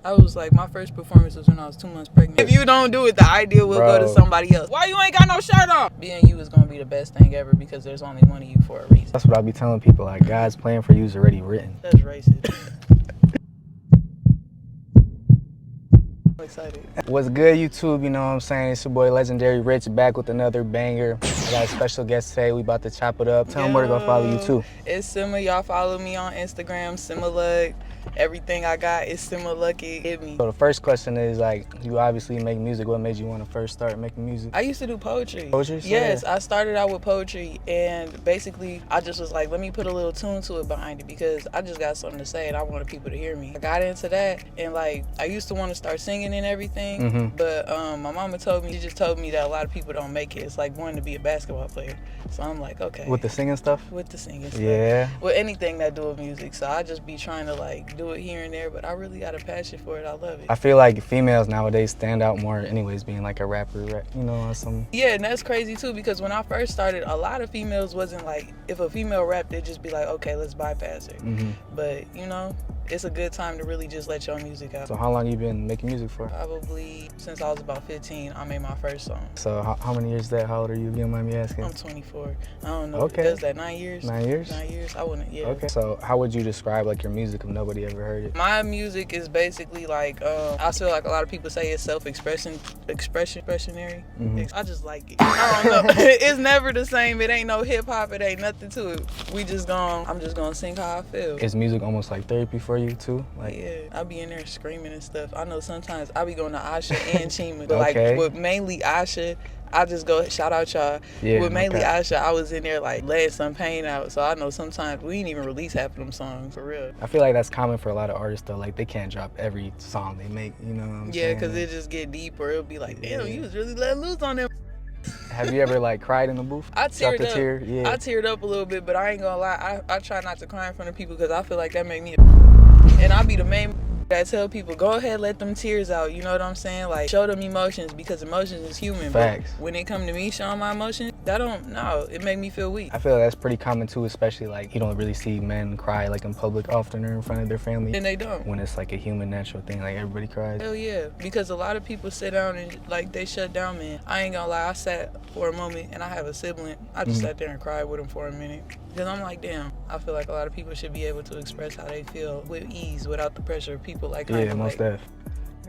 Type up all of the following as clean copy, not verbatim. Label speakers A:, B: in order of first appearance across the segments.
A: I was like, my first performance was when I was 2 months pregnant. If you don't do it, the idea will go to somebody else. Why you ain't got no shirt on? Being you is gonna be the best thing ever because there's only one of you for a reason.
B: That's what I be telling people, like, God's plan for you is already written.
A: That's racist. I'm excited.
B: What's good, YouTube? You know what I'm saying? It's your boy Legendary Rich back with another banger. I got a special guest today. We about to chop it up. Tell them where to go follow you too.
A: It's Simma. Y'all follow me on Instagram, SimmaLuck. Everything I got is SimmaLucky. Hit me.
B: So the first question is, like, you obviously make music. What made you want to first start making music?
A: I used to do poetry.
B: Poetry?
A: Yes, I started out with poetry, and basically I just was like, let me put a little tune to it behind it because I just got something to say and I wanted people to hear me. I got into that, and like I used to want to start singing and everything, but my mama told me, she just told me that a lot of people don't make it. It's like wanting to be a basketball player. So I'm like, okay.
B: With the singing stuff?
A: With the singing stuff.
B: Yeah.
A: With anything that do with music. So I just be trying to like do it here and there, but I really got a passion for it. I love it.
B: I feel like females nowadays stand out more anyways, being like a rapper, you know, or some.
A: Yeah, and that's crazy too because when I first started, a lot of females wasn't like, if a female rapped, they'd just be like, okay, let's bypass her. But you know, it's a good time to really just let your music out.
B: So how long you been making music for?
A: Probably since I was about 15, I made my first song. So
B: how many years is that? How old are you, if you don't mind me asking?
A: I'm 24. I don't know.
B: Okay.
A: Does that 9 years?
B: 9 years?
A: 9 years? I wouldn't, yeah.
B: Okay. So how would you describe like your music if nobody ever heard it?
A: My music is basically like, I feel like a lot of people say it's expressionary. I just like it. I don't know. It's never the same. It ain't no hip hop. It ain't nothing to it. I'm just gonna sing how I feel.
B: Is music almost like therapy for you too? Like,
A: yeah, I be in there screaming and stuff. I know sometimes I be going to Asha and Chima, but like with mainly Asha, I just go shout out y'all.
B: Yeah,
A: with mainly Asha, I was in there like letting some pain out. So I know sometimes we ain't even release half of them songs for real.
B: I feel like that's common for a lot of artists though. Like they can't drop every song they make. You know what I'm saying?
A: Yeah, because it just get deep, or it'll be like, damn, you was really letting loose on them.
B: Have you ever like cried in the booth?
A: I teared up.
B: Yeah.
A: I teared up a little bit, but I ain't gonna lie. I try not to cry in front of people because I feel like that make me. And I be the main that tell people, go ahead, let them tears out. You know what I'm saying? Like, show them emotions because emotions is human.
B: Facts.
A: But when it come to me showing my emotions, it make me feel weak.
B: I feel like that's pretty common too, especially like you don't really see men cry like in public often or in front of their family.
A: And they don't.
B: When it's like a human natural thing, like everybody cries.
A: Hell yeah, because a lot of people sit down and like they shut down, man. I ain't gonna lie, I sat for a moment and I have a sibling. I just sat there and cried with him for a minute. Because I'm like, damn, I feel like a lot of people should be able to express how they feel with ease without the pressure of people like
B: yeah, most def.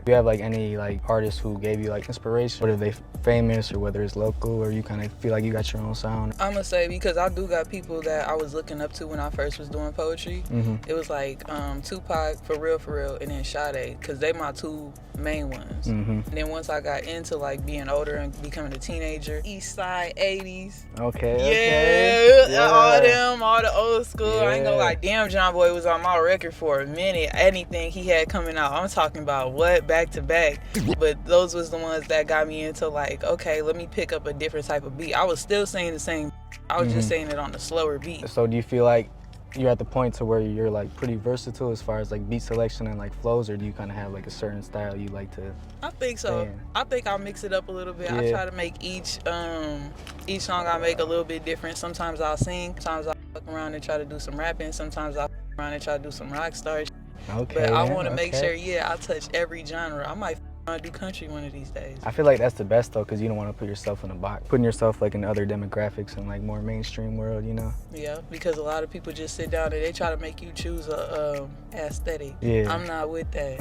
B: Do you have like any like artists who gave you like inspiration, whether they famous or whether it's local, or you kind of feel like you got your own sound?
A: I'm gonna say because I do got people that I was looking up to when I first was doing poetry. It was like Tupac, for real, and then Sade, because they my two main ones. And then once I got into like being older and becoming a teenager, East Side 80s.
B: Okay.
A: All the old school. I ain't gonna lie, damn, John Boy was on my record for a minute. Anything he had coming out, I'm talking about back to back. But those was the ones that got me into like, okay, let me pick up a different type of beat. I was still saying the same. I was just saying it on a slower beat.
B: So do you feel like you're at the point to where you're like pretty versatile as far as like beat selection and like flows, or do you kind of have like a certain style you like to?
A: I think so. I think I'll mix it up a little bit. I try to make each song I make a little bit different. Sometimes I'll sing, sometimes I'll fuck around and try to do some rapping, sometimes I'll fuck around and try to do some rock star. But I want to make sure, I touch every genre. I might do country one of these days. I
B: feel like that's the best though, because you don't want to put yourself in a box. Putting yourself like in other demographics and like more mainstream world, you know?
A: Yeah, because a lot of people just sit down and they try to make you choose a aesthetic.
B: Yeah.
A: I'm not with that.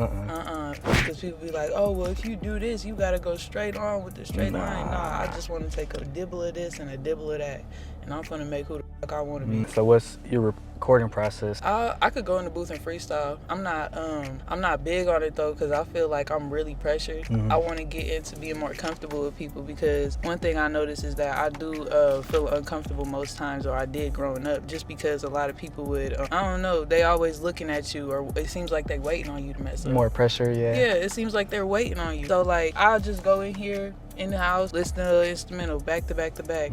A: Because people be like, oh, well, if you do this, you got to go straight on with the straight line. Nah, I just want to take a dibble of this and a dibble of that. And I'm going to make who the fuck I want to be.
B: So what's your recording process?
A: I could go in the booth and freestyle. I'm not big on it though, because I feel like I'm really pressured. I want to get into being more comfortable with people, because one thing I notice is that I do feel uncomfortable most times, or I did growing up, just because a lot of people would, I don't know, they always looking at you, or it seems like they waiting on you to mess up.
B: More pressure, yeah.
A: Yeah, it seems like they're waiting on you. So like, I'll just go in here in the house, listen to an instrumental back to back to back.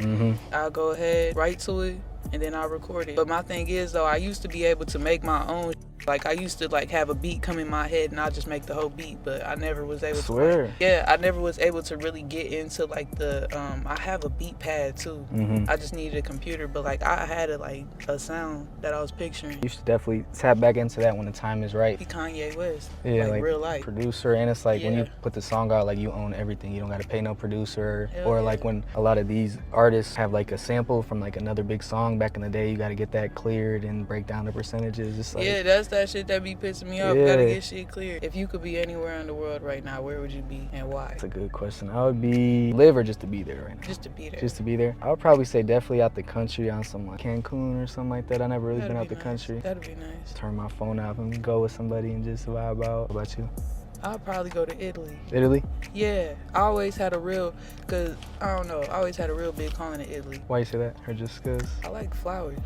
A: I'll go ahead, write to it, and then I'll record it. But my thing is though, I used to be able to make my own, Like I used to like have a beat come in my head and I'll just make the whole beat, but I never was able to. Like, yeah, I never was able to really get into like the I have a beat pad too. I just needed a computer, but like I had a sound that I was picturing.
B: You should definitely tap back into that when the time is right.
A: Kanye West.
B: Yeah,
A: like real life.
B: Producer, and it's like when you put the song out, like you own everything. You don't gotta pay no producer.
A: Hell
B: or
A: yeah.
B: like when a lot of these artists have like a sample from like another big song back in the day, you gotta get that cleared and break down the percentages. It's like,
A: yeah, that's that shit that be pissing me off. Gotta get shit cleared. If you could be anywhere in the world right now, where would you be and why?
B: That's a good question. I would be live or just to be there right now.
A: Just to be there.
B: Just to be there. I would probably say definitely out the country on some like Cancun or something like that. I never really been out the country.
A: That'd be nice.
B: Turn my phone off and go with somebody and just vibe out. What about you?
A: I'll probably go to Italy.
B: Italy?
A: Yeah, I always had a real, cause I don't know, I always had a real big calling to Italy.
B: Why you say that? Or just cause?
A: I like flowers.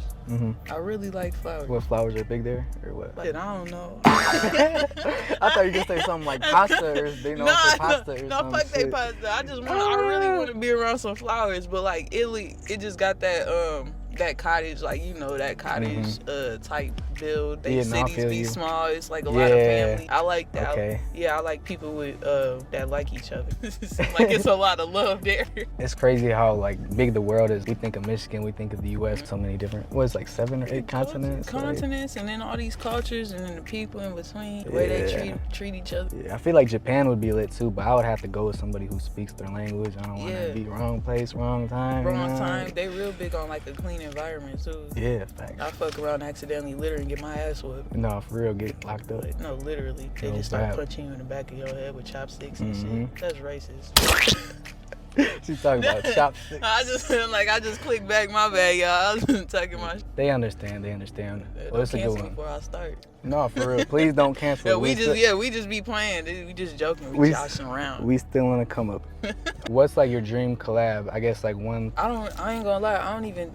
A: I really like flowers.
B: What, flowers are big there or what?
A: But I don't know.
B: I thought you were gonna say something like pasta or they know for pasta or something.
A: No, fuck they pasta. I really want to be around some flowers, but like Italy, it just got that cottage, like that cottage type build. They cities be small. It's like a lot of family. I like that.
B: Okay.
A: I like people with that like each other. Like it's a lot of love there.
B: It's crazy how like big the world is. We think of Michigan, we think of the U.S. So many different. What's like 7 or 8 continents?
A: Continents, and then all these cultures, and then the people in between. The way they treat each other.
B: Yeah, I feel like Japan would be lit too, but I would have to go with somebody who speaks their language. I don't want to be wrong place, wrong time.
A: Wrong time. They real big on like a clean environment too.
B: Yeah, facts.
A: I fuck around and accidentally litter and get my ass whooped.
B: No, for real, get locked up.
A: No, literally. They just start punching you in the back of your head with chopsticks and shit. That's racist.
B: She's talking about chopsticks.
A: I just clicked back, my bad, y'all. I was talking my shit.
B: They understand. Well, it's a good one.
A: Before I start.
B: No, for real. Please don't cancel.
A: We just be playing. We just joking. We joshing around.
B: We still want to come up. What's like your dream collab? I guess like one.
A: I ain't gonna lie. I don't even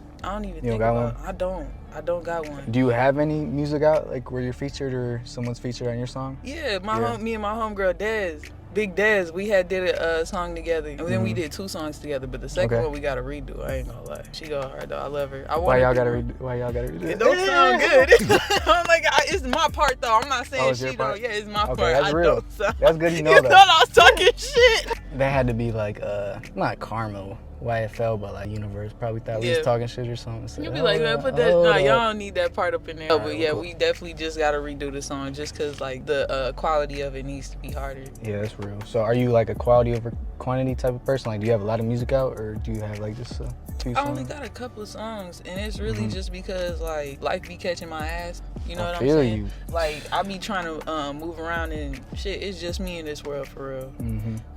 A: think about one? I don't got one.
B: Do you have any music out like where you're featured or someone's featured on your song?
A: Yeah, me and my homegirl Dez. Big Dez, we did a song together, and then we did 2 songs together. But the second one we gotta redo. I ain't gonna lie, she go hard though. I love her.
B: Why y'all gotta redo?
A: It don't sound good. I'm like, it's my part though. I'm not saying she don't. Yeah, it's my part.
B: That's real. That's good. You know
A: you
B: that.
A: thought I was talking shit.
B: That had to be like not karma. YFL, but like Universe probably thought we was talking shit or something. So,
A: you be like, man, put that. No, y'all don't need that part up in there. Right, but yeah, cool. We definitely just gotta redo the song just cause like the quality of it needs to be harder. Yeah,
B: that's real. So are you like a quality over quantity type of person? Like, do you have a lot of music out, or do you have like just 2 songs?
A: I only got a couple of songs, and it's really just because like life be catching my ass. You know what I'm saying? You. Like I be trying to move around and shit. It's just me in this world for real.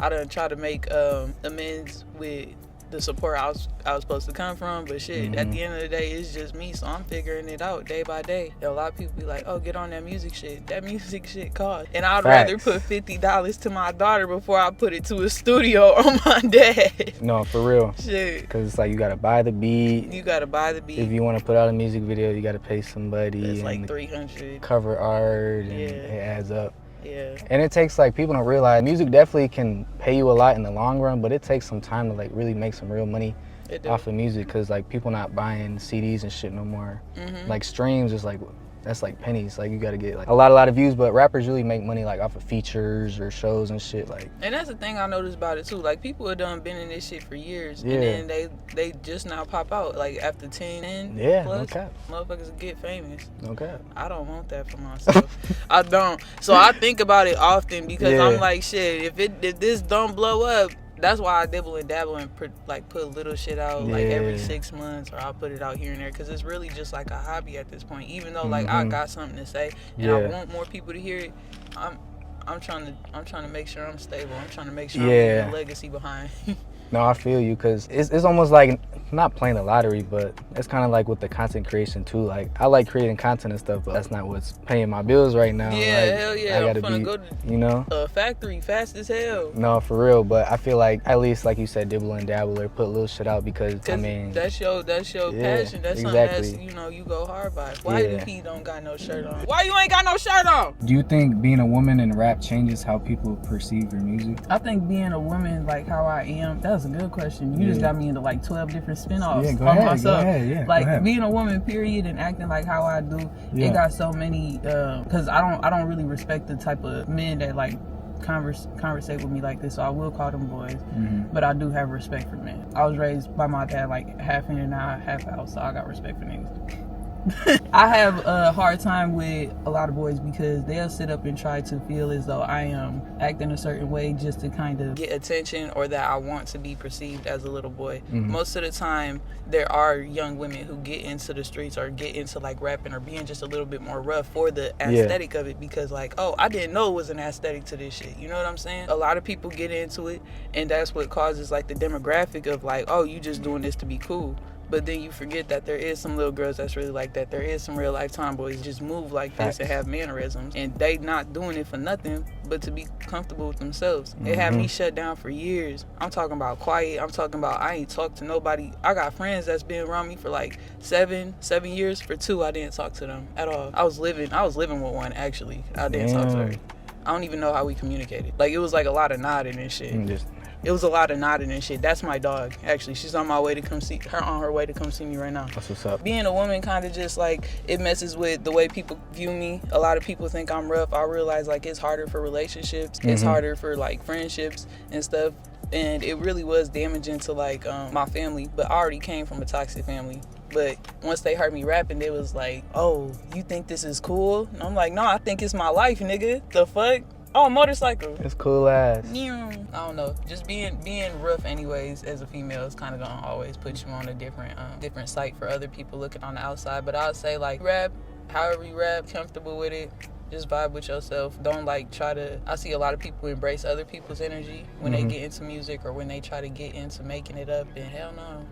A: I done try to make amends with the support I was supposed to come from, but shit, at the end of the day, it's just me, so I'm figuring it out day by day. A lot of people be like, oh, get on that music shit. That music shit costs. And I'd rather put $50 to my daughter before I put it to a studio on my dad.
B: No, for real.
A: Shit.
B: Because it's like you gotta buy the beat.
A: You gotta buy the beat.
B: If you want to put out a music video, you gotta pay somebody.
A: It's like $300.
B: Cover art, and it adds up.
A: Yeah.
B: And it takes like, people don't realize music definitely can pay you a lot in the long run, but it takes some time to like really make some real money off of music, because like people not buying CDs and shit no more. Like streams is like, that's like pennies. Like you gotta get like a lot of views, but rappers really make money like off of features or shows and shit. Like,
A: and that's the thing I noticed about it too. Like people have done been in this shit for years, and then they just now pop out like after 10 plus,
B: no cap.
A: Motherfuckers get famous.
B: No cap.
A: I don't want that for myself. I don't. So I think about it often because I'm like, shit. If this don't blow up. That's why I dibble and dabble and put little shit out like every 6 months, or I'll put it out here and there, because it's really just like a hobby at this point. Even though like I got something to say and I want more people to hear it, I'm trying to make sure I'm stable. I'm trying to make sure I'm leaving a legacy behind.
B: No, I feel you, because it's almost like not playing the lottery, but it's kind of like with the content creation too. Like I like creating content and stuff, but that's not what's paying my bills right now.
A: Yeah,
B: like,
A: hell yeah. I'm gonna go to a factory fast as hell.
B: No, for real. But I feel like at least, like you said, dibble and dabble or put a little shit out, because I mean
A: that's your passion. That's something that's you go hard by. Why do he don't got no shirt on? Why you ain't got no shirt on?
B: Do you think being a woman in rap changes how people perceive your music?
A: I think being a woman like how I am, that's That's a good question. You just got me into like 12 different spinoffs
B: Yeah, go
A: on
B: ahead,
A: myself.
B: go ahead, yeah,
A: like
B: go ahead.
A: Being a woman, period, and acting like how I do. It got so many. Because I don't really respect the type of men that like conversate with me like this, so I will call them boys. But I do have respect for men. I was raised by my dad like half in and out, half out, so I got respect for niggas. I have a hard time with a lot of boys because they'll sit up and try to feel as though I am acting a certain way just to kind of get attention, or that I want to be perceived as a little boy. Most of the time, there are young women who get into the streets or get into like rapping or being just a little bit more rough for the aesthetic of it, because like, oh, I didn't know it was an aesthetic to this shit. You know what I'm saying? A lot of people get into it, and that's what causes like the demographic of like, oh, you just doing this to be cool. But then you forget that there is some little girls that's really like that. There is some real life tomboys just move like this and have mannerisms. And they not doing it for nothing but to be comfortable with themselves. It had me shut down for years. I'm talking about quiet. I'm talking about I ain't talked to nobody. I got friends that's been around me for like seven years. For 2, I didn't talk to them at all. I was living with one, actually. I didn't talk to her. I don't even know how we communicated. Like, it was like a lot of nodding and shit. It was a lot of nodding and shit. That's my dog, actually. She's on her way to come see me right now.
B: That's what's up.
A: Being a woman kind of just like, it messes with the way people view me. A lot of people think I'm rough. I realize like it's harder for relationships. It's harder for like friendships and stuff. And it really was damaging to like my family. But I already came from a toxic family. But once they heard me rapping, they was like, oh, you think this is cool? And I'm like, no, I think it's my life, nigga. The fuck? Oh, motorcycle.
B: It's cool ass.
A: I don't know. Just being rough anyways as a female is kind of gonna always put you on a different sight for other people looking on the outside. But I'll say like rap, however you rap, comfortable with it. Just vibe with yourself. Don't like try to. I see a lot of people embrace other people's energy when they get into music or when they try to get into making it up. And hell no.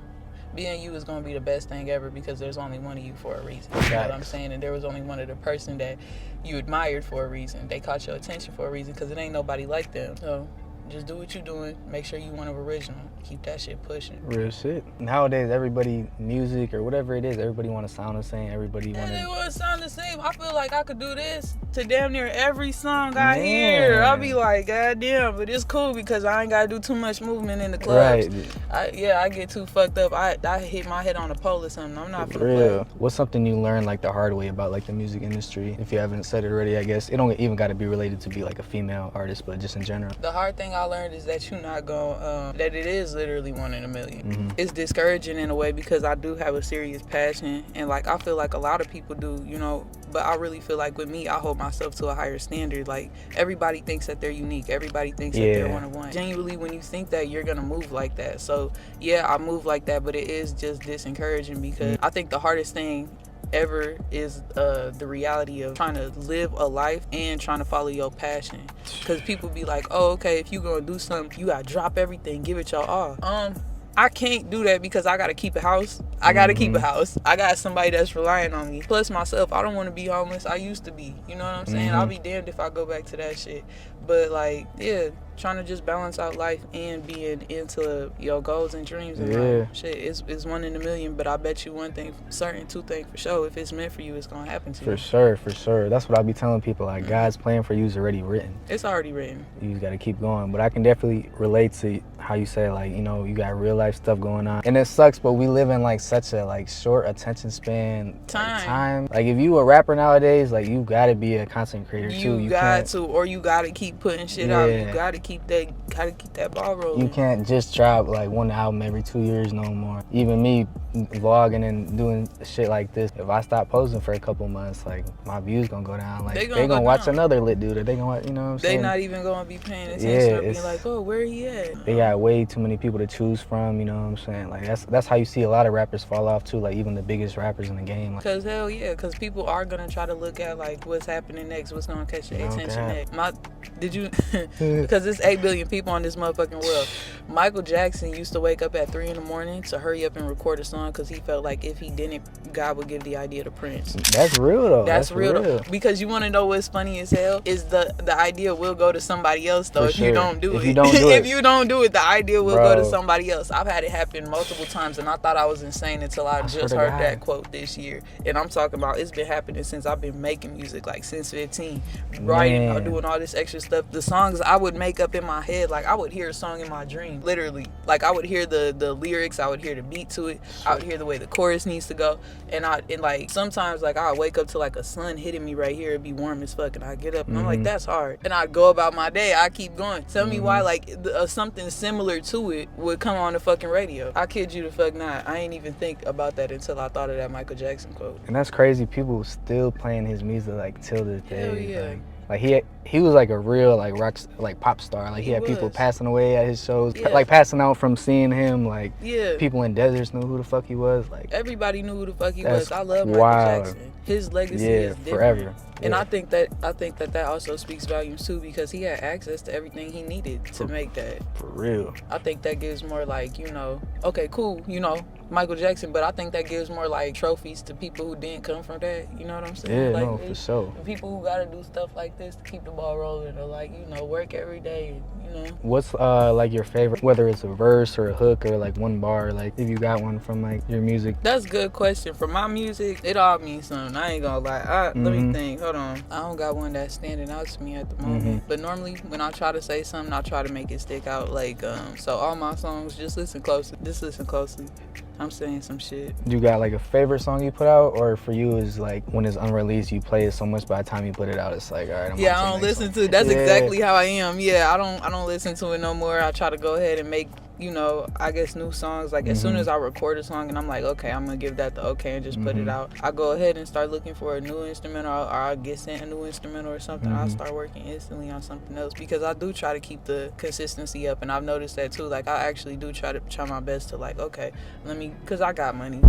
A: Being you is going to be the best thing ever because there's only one of you for a reason. You know what I'm saying? And there was only one of the person that you admired for a reason. They caught your attention for a reason because it ain't nobody like them. So just do what you're doing. Make sure you one of original. Keep that shit pushing.
B: Real shit. Nowadays, everybody, music or whatever it is, everybody want to sound the same. Everybody want to...
A: They want to sound the same. I feel like I could do this to damn near every song I hear. I'll be like, God damn, but it's cool because I ain't got to do too much movement in the clubs. Right. I get too fucked up. I hit my head on a pole or something. I'm not for real.
B: What's something you learned like the hard way about like the music industry? If you haven't said it already, I guess. It don't even got to be related to be like a female artist, but just in general.
A: The hard thing I learned is that you're not going, that it is literally 1 in a million. It's discouraging in a way because I do have a serious passion and like I feel like a lot of people do, you know, but I really feel like with me, I hold myself to a higher standard. Like everybody thinks that they're unique. Everybody thinks that they're one of one. Genuinely, when you think that, you're going to move like that. So yeah, I move like that, but it is just disencouraging because I think the hardest thing ever is the reality of trying to live a life and trying to follow your passion, because people be like, oh, okay, if you gonna do something, you gotta drop everything, give it your all. I can't do that because I gotta keep a house. I got somebody that's relying on me. Plus myself, I don't want to be homeless. I used to be, you know what I'm saying? I'll be damned if I go back to that shit. But like, yeah, trying to just balance out life and being into your goals and dreams and life. Shit, it's 1 in a million, but I bet you one thing certain, 2 things for sure. If it's meant for you, it's gonna happen to you. For sure. That's what I be telling people. Like, God's plan for you is already written. It's already written.
B: You just gotta keep going. But I can definitely relate to how you say, like, you know, you got real life stuff going on, and it sucks. But we live in like such a like short attention span. Time. Like if you a rapper nowadays, like you gotta be a content creator too. You
A: gotta keep putting shit out. You gotta keep that ball rolling.
B: You can't just drop like 1 album every 2 years no more. Even me vlogging and doing shit like this, if I stop posting for a couple months, like my views gonna go down. Like they gonna watch another lit dude, or they gonna watch, you know what I'm saying?
A: They not even gonna be paying attention or being like, oh, where he at?
B: They got way too many people to choose from, you know what I'm saying? Like that's how you see a lot of rappers fall off too, like even the biggest rappers in the game. Like,
A: Cause hell yeah, cause people are gonna try to look at like what's happening next, what's gonna catch their attention next. Because there's 8 billion people on this motherfucking world. Michael Jackson used to wake up at 3 in the morning to hurry up and record a song song because he felt like if he didn't, God would give the idea to Prince.
B: That's real though.
A: That's real though. Because you want to know what's funny as hell is the idea will go to somebody else though. If you don't do it. If you don't do it, the idea will go to somebody else. I've had it happen multiple times, and I thought I was insane until I just heard that quote this year. And I'm talking about it's been happening since I've been making music, like since 15, writing, doing all this extra stuff. The songs I would make up in my head, like I would hear a song in my dream, literally. Like I would hear the lyrics, I would hear the beat to it, I would hear the way the chorus needs to go, and like sometimes like I would wake up to like a sun hitting me right here, it'd be warm as fuck, and I get up and I'm like, that's hard, and I'd go about my day. I keep going. Tell me why like something similar to it would come on the fucking radio. I kid you the fuck not. I ain't even think about that until I thought of that Michael Jackson quote.
B: And that's crazy. People still playing his music like till this day.
A: Hell yeah.
B: Like he was like a real like rock, like pop star. Like he had people passing away at his shows, like passing out from seeing him. Like people in deserts knew who the fuck he was. Like
A: everybody knew who the fuck he was. I love Michael Jackson. His legacy is different.
B: Forever.
A: And I think that also speaks volumes too, because he had access to everything he needed to make that.
B: For real.
A: I think that gives more like, okay, cool, Michael Jackson, but I think that gives more like trophies to people who didn't come from that. You know what I'm saying?
B: Yeah,
A: like,
B: no, for sure.
A: People who gotta do stuff like this to keep the ball rolling, or like, work every day,
B: What's like your favorite, whether it's a verse or a hook or like one bar, like if you got one from like your music?
A: That's a good question. For my music, it all means something. I ain't gonna lie. Let me think. Hold on. I don't got one that's standing out to me at the moment. But normally when I try to say something, I try to make it stick out. Like, so all my songs, just listen closely. I'm saying some shit.
B: You got like a favorite song you put out, or for you is like when it's unreleased, you play it so much by the time you put it out, it's like, all right, I'm
A: I don't listen to it. That's exactly how I am. Yeah, I don't listen to it no more. I try to go ahead and make, I guess new songs. Like as soon as I record a song and I'm like, okay, I'm gonna give that the okay and just put it out, I go ahead and start looking for a new instrumental, or I'll get sent a new instrumental or something. I'll start working instantly on something else, because I do try to keep the consistency up, and I've noticed that too. Like I actually do try my best to like, okay, because I got money.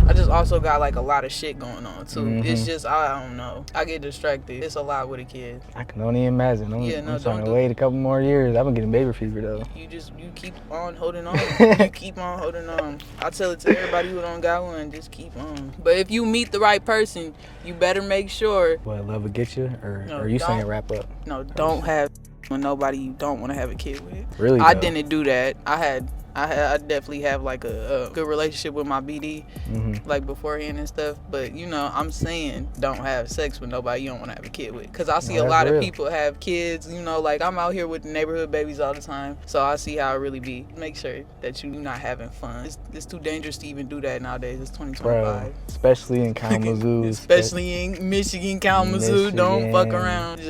A: I just also got like a lot of shit going on too. It's just, I don't know, I get distracted. It's a lot with a kid.
B: I can only imagine. I'm trying to wait a couple more years. I've been getting baby fever though.
A: You keep on holding on. You keep on holding on. I tell it to everybody who don't got one, just keep on. But if you meet the right person, you better make sure.
B: What, love will get you? Or are you saying wrap up?
A: No, don't have with nobody you don't want to have a kid with.
B: Really?
A: I didn't do that. I definitely have like a good relationship with my BD, like beforehand and stuff. But I'm saying don't have sex with nobody you don't want to have a kid with, because I see a lot of people have kids. Like I'm out here with the neighborhood babies all the time, so I see how it really be. Make sure that you're not having fun. It's too dangerous to even do that nowadays. It's 2025.
B: Bro, especially in Kalamazoo.
A: Especially in Michigan, Kalamazoo. Don't fuck around.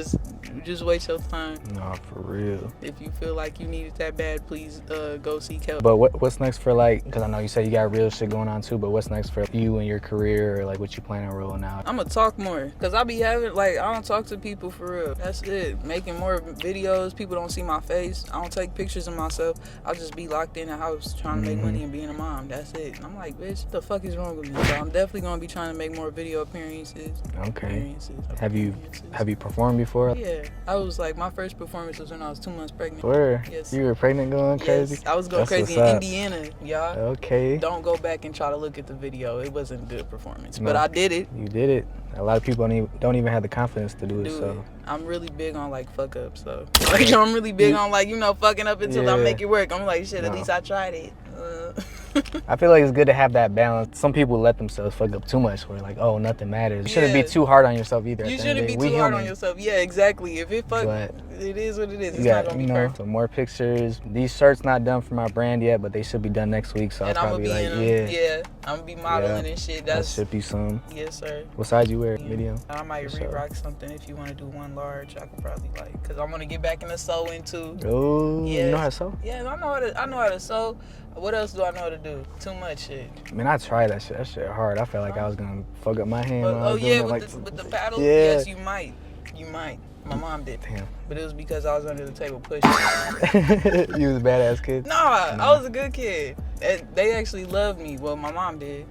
A: Just waste your time.
B: No, for real.
A: If you feel like you need it that bad, please go seek help.
B: But what's next for, like, because I know you said you got real shit going on too, but what's next for you and your career, or like what you plan on rolling out?
A: I'm gonna talk more, because I be having, like, I don't talk to people for real. That's it. Making more videos. People don't see my face. I don't take pictures of myself. I'll just be locked in the house trying to make money and being a mom. That's it. And I'm like, bitch, what the fuck is wrong with me? So I'm definitely gonna be trying to make more video appearances.
B: Okay. Have you performed before?
A: Yeah. I was like, my first performance was when I was 2 months pregnant.
B: Where?
A: Yes.
B: You were pregnant going crazy?
A: Yes. I was going crazy in Indiana, y'all.
B: Okay.
A: Don't go back and try to look at the video. It wasn't a good performance, but I did it.
B: You did it. A lot of people don't even have the confidence to do it. So
A: I'm really big on like fuck ups, so like I'm really big on like fucking up until I make it work. I'm like, shit, at least I tried it.
B: I feel like it's good to have that balance. Some people let themselves fuck up too much, where like, oh, nothing matters. You shouldn't be too hard on yourself either.
A: You shouldn't be too hard on yourself. Yeah, exactly. If it fuck, it is what it is. It's not gonna be perfect.
B: Some more pictures. These shirts not done for my brand yet, but they should be done next week. So I'll probably like,
A: I'm gonna be modeling and shit.
B: That should be some.
A: Yes, sir.
B: What size you wear? Medium.
A: I might re-rock something if you want to do one large. I could probably because I'm gonna get back into sewing too.
B: Oh, you know how to sew?
A: Yeah, I know how to sew. What else do I know how to do? Too much shit.
B: Man, I tried that shit. That shit hard. I felt like I was gonna fuck up my hand.
A: With the paddle?
B: Yeah.
A: Yes, you might. My mom did.
B: Damn.
A: But it was because I was under the table pushing.
B: You was a badass kid?
A: Nah, I was a good kid. They actually loved me. Well, my mom did.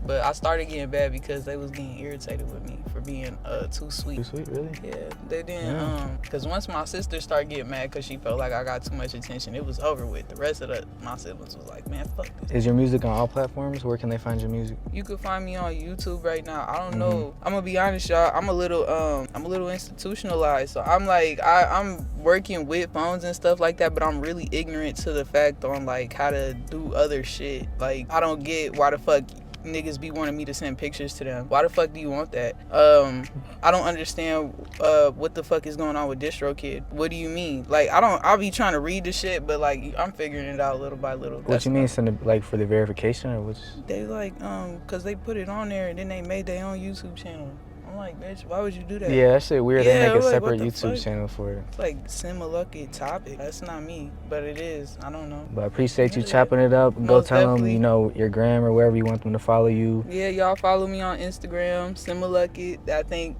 A: But I started getting bad because they was getting irritated with me for being too sweet.
B: Too sweet, really?
A: Yeah, they didn't. Cause once my sister started getting mad because she felt like I got too much attention, it was over with. The rest of my siblings was like, man, fuck this.
B: Is your music on all platforms? Where can they find your music?
A: You can find me on YouTube right now. I don't know. I'm gonna be honest, y'all. I'm a little institutionalized. So I'm like, I'm working with phones and stuff like that, but I'm really ignorant to the fact on like how to do other shit. Like, I don't get why the fuck niggas be wanting me to send pictures to them. Why the fuck do you want that? I don't understand what the fuck is going on with DistroKid. What do you mean? Like, I'll be trying to read the shit, but like I'm figuring it out little by little.
B: What you mean, send it like for the verification or what's?
A: They like cause they put it on there and then they made their own YouTube channel. I'm like, bitch, why would you do that?
B: Yeah, that shit weird.
A: Yeah,
B: they make a
A: like,
B: separate YouTube channel for it.
A: It's like semi-lucky topic. That's not me, but it is. I don't know.
B: But I appreciate you chopping it up. Go
A: Most
B: tell
A: definitely.
B: them, you know, your gram or wherever you want them to follow you.
A: Yeah, y'all follow me on Instagram, semi-lucky. I think,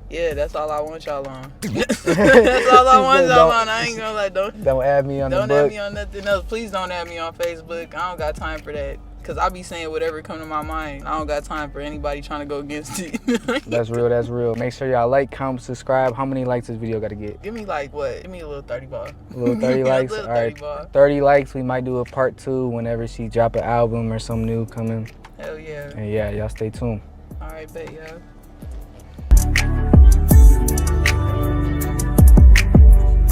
A: yeah, that's all I want y'all on. That's all I want y'all on. I ain't gonna like,
B: don't add me on the book.
A: Don't add me on nothing else. Please don't add me on Facebook. I don't got time for that. Cause I be saying whatever come to my mind. I don't got time for anybody trying to go against it.
B: That's real, that's real. Make sure y'all like, comment, subscribe. How many likes this video gotta get?
A: Give me like what? Give me a little 30 ball.
B: A little 30 likes?
A: Little
B: All right,
A: 30 ball.
B: 30 likes. We might do a part 2 whenever she drop an album or something new coming.
A: Hell yeah.
B: And yeah, y'all stay tuned.
A: All right, bet, y'all.